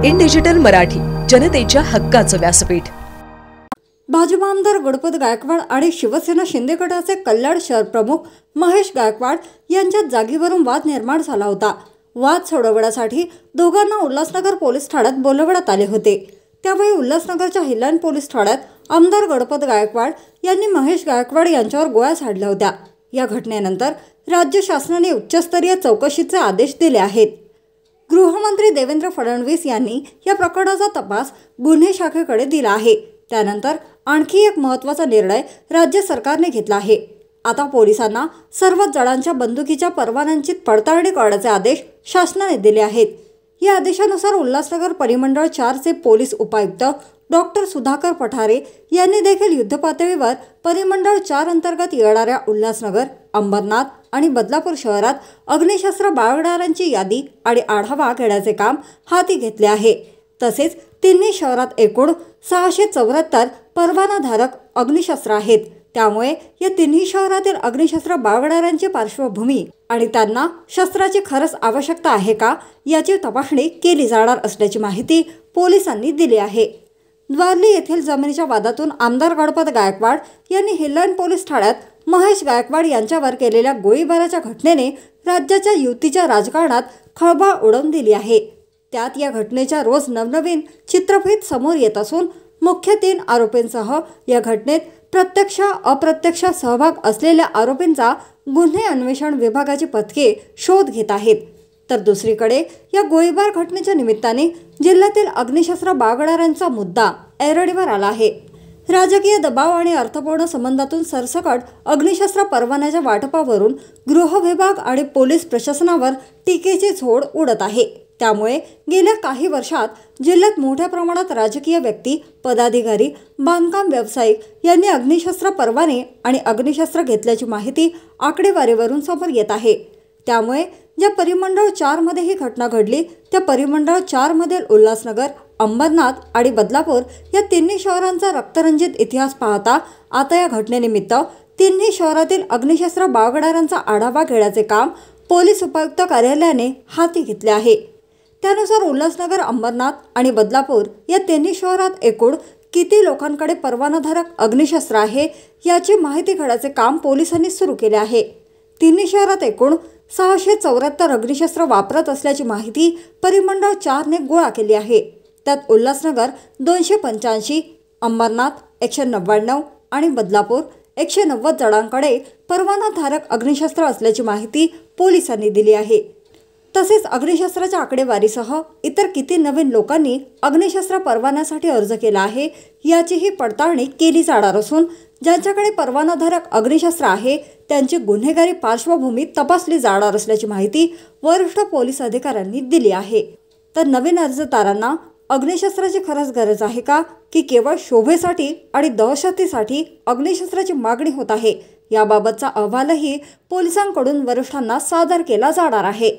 In digital Marathi, जनतेच्या हक्काचं व्यासपीठ। भाजप आमदार गणपत गायकवाड आणि शिवसेना शिंदे गटाचे कल्याण शहर प्रमुख महेश गायकवाड यांच्यात जागेवरून वाद निर्माण झाला होता। वाद सोडवण्यासाठी दोघांना उल्हासनगर पोलीस ठाण्यात बोलवण्यात आले होते। त्यावेळी उल्हासनगरच्या हिल्लान पोलीस ठाण्यात आमदार गणपत गायकवाड यांनी महेश गायकवाड यांच्यावर गोळ्या झाडल्या होत्या। या घटनेनंतर राज्य शासनाने उच्चस्तरीय चौकशीचे आदेश दिले आहेत। गृहमंत्री देवेंद्र फडणवीस यांनी या प्रकरणाचा तपास गुन्हे शाखेकडे दिला आहे। त्यानंतर आणखी एक महत्त्वाचा निर्णय राज्य सरकारने घेतला आहे। आता पोलिसांना सर्व जणांच्या बंदुकीच्या परवान्यांची पडताळणी करण्याचे आदेश शासनाने दिले आहेत। या आदेशानुसार उल्हासनगर परिमंडळ 4 चे पोलीस उपायुक्त डॉक्टर सुधाकर पठारे यांनी देखील युद्धपातळीवर परिमंडळ 4 अंतर्गत येणाऱ्या उल्हासनगर, अंबरनाथ आणि बदलापूर शहरात अग्निशस्त्र बाळगणाऱ्यांची यादी आणि आढावा घेण्याचे काम हाती घेतले आहे। तसेच तिन्ही शहरात एकूण 674 परवानाधारक अग्निशस्त्र आहेत। त्यामुळे या तिन्ही शहरातील अग्निशस्त्र बाळगणाऱ्यांची पार्श्वभूमी आणि त्यांना शस्त्राची खरंच आवश्यकता आहे का याची तपासणी केली जाणार असल्याची माहिती पोलिसांनी दिली आहे। द्वारली येथील जमिनीच्या वादातून आमदार गणपत गायकवाड यांनी हिल्लान पोलीस ठाण्यात महेश गायकवाड यांच्यावर केलेल्या गोळीबाराच्या घटनेने राज्याच्या युतीच्या राजकारणात खळबळ उडवून दिली आहे। त्यात या घटनेच्या रोज नवनवीन चित्रफित समोर येत असून मुख्य 3 आरोपींसह या घटनेत प्रत्यक्ष अप्रत्यक्ष सहभाग असलेल्या आरोपींचा गुन्हे अन्वेषण विभागाची पथके शोध घेत आहेत। तर दुसरीकडे या गोळीबार घटनेच्या निमित्ताने जिल्ह्यातील अग्निशस्त्र बाळगणाऱ्यांचा मुद्दा ऐरणीवर आला आहे। राजकीय दबाव आणि अर्थपूर्ण संबंधातून सरसकट अग्निशस्त्र परवान्याच्या वाटपावरून गृह विभाग आणि पोलीस प्रशासनावर टीकेची झोड उडत आहे। त्यामुळे गेल्या काही वर्षात जिल्ह्यात मोठ्या प्रमाणात राजकीय व्यक्ती, पदाधिकारी, बांधकाम व्यावसायिक यांनी अग्निशस्त्र परवाने आणि अग्निशस्त्र घेतल्याची माहिती आकडेवारीवरून समोर येत आहे। त्यामुळे ज्या परिमंडळ 4 मध्ये ही घटना घडली त्या परिमंडळ 4 मधील उल्हासनगर, अंबरनाथ आणि बदलापूर या तिन्ही शहरांचा रक्तरंजित इतिहास पाहता आता या घटनेनिमित्त तिन्ही शहरातील अग्निशस्त्र बाळगणाऱ्यांचा आढावा घेण्याचे काम पोलीस उपायुक्त कार्यालयाने हाती घेतले आहे। त्यानुसार उल्हासनगर, अंबरनाथ आणि बदलापूर या तिन्ही शहरात एकूण किती लोकांकडे परवानाधारक अग्निशस्त्र आहे याची माहिती घेण्याचे काम पोलिसांनी सुरू केले आहे। तिन्ही शहरात एकूण 674 अग्निशस्त्र वापरत असल्याची माहिती परिमंडळ 4 ने गोळा केली आहे। त्यात उल्हासनगर 285, अंबरनाथ 199 आणि बदलापूर 190 जणांकडे परवानाधारक अग्निशस्त्र असल्याची माहिती पोलिसांनी दिली आहे। तसेच अग्निशस्त्राच्या आकडेवारीसह इतर किती नवीन लोकांनी अग्निशस्त्र परवान्यासाठी अर्ज केला आहे याचीही पडताळणी केली जाणार असून ज्यांच्याकडे परवानाधारक अग्निशस्त्र आहे त्यांची गुन्हेगारी पार्श्वभूमी तपासली जाणार असल्याची माहिती वरिष्ठ पोलीस अधिकाऱ्यांनी दिली आहे। तर नवीन अर्जदारांना अग्निशस्त्राची खरंच गरज आहे का की केवळ शोभेसाठी आणि दहशतीसाठी अग्निशस्त्राची मागणी होत आहे याबाबतचा अहवालही पोलिसांकडून वरिष्ठांना सादर केला जाणार आहे।